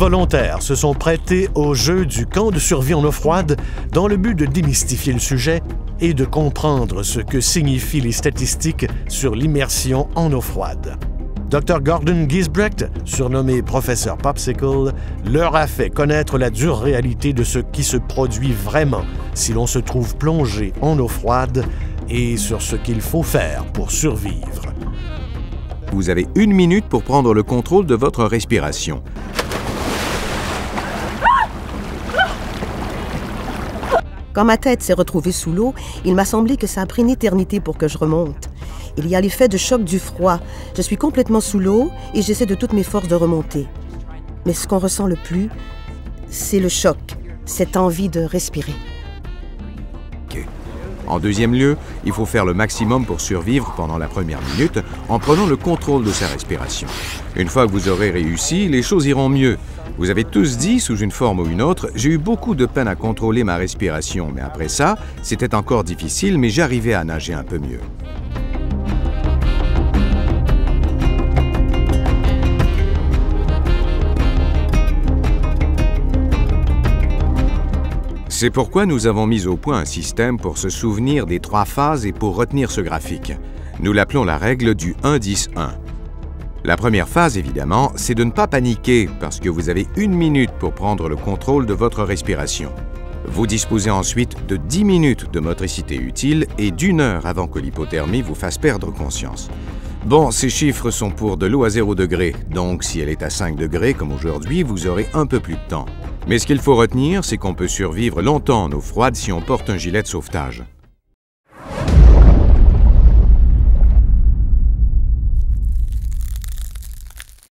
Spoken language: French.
volontaires se sont prêtés au jeu du camp de survie en eau froide dans le but de démystifier le sujet et de comprendre ce que signifient les statistiques sur l'immersion en eau froide. Dr. Gordon Giesbrecht, surnommé Professeur Popsicle, leur a fait connaître la dure réalité de ce qui se produit vraiment si l'on se trouve plongé en eau froide et sur ce qu'il faut faire pour survivre. Vous avez 1 minute pour prendre le contrôle de votre respiration. Quand ma tête s'est retrouvée sous l'eau, il m'a semblé que ça a pris une éternité pour que je remonte. Il y a l'effet de choc du froid. Je suis complètement sous l'eau et j'essaie de toutes mes forces de remonter. Mais ce qu'on ressent le plus, c'est le choc, cette envie de respirer. OK. En deuxième lieu, il faut faire le maximum pour survivre pendant la première minute en prenant le contrôle de sa respiration. Une fois que vous aurez réussi, les choses iront mieux. Vous avez tous dit, sous une forme ou une autre, j'ai eu beaucoup de peine à contrôler ma respiration, mais après ça, c'était encore difficile, mais j'arrivais à nager un peu mieux. C'est pourquoi nous avons mis au point un système pour se souvenir des 3 phases et pour retenir ce graphique. Nous l'appelons la règle du 1-10-1. La première phase, évidemment, c'est de ne pas paniquer parce que vous avez 1 minute pour prendre le contrôle de votre respiration. Vous disposez ensuite de 10 minutes de motricité utile et d'1 heure avant que l'hypothermie vous fasse perdre conscience. Bon, ces chiffres sont pour de l'eau à 0 degré, donc si elle est à 5 degrés comme aujourd'hui, vous aurez un peu plus de temps. Mais ce qu'il faut retenir, c'est qu'on peut survivre longtemps en eau froide si on porte un gilet de sauvetage.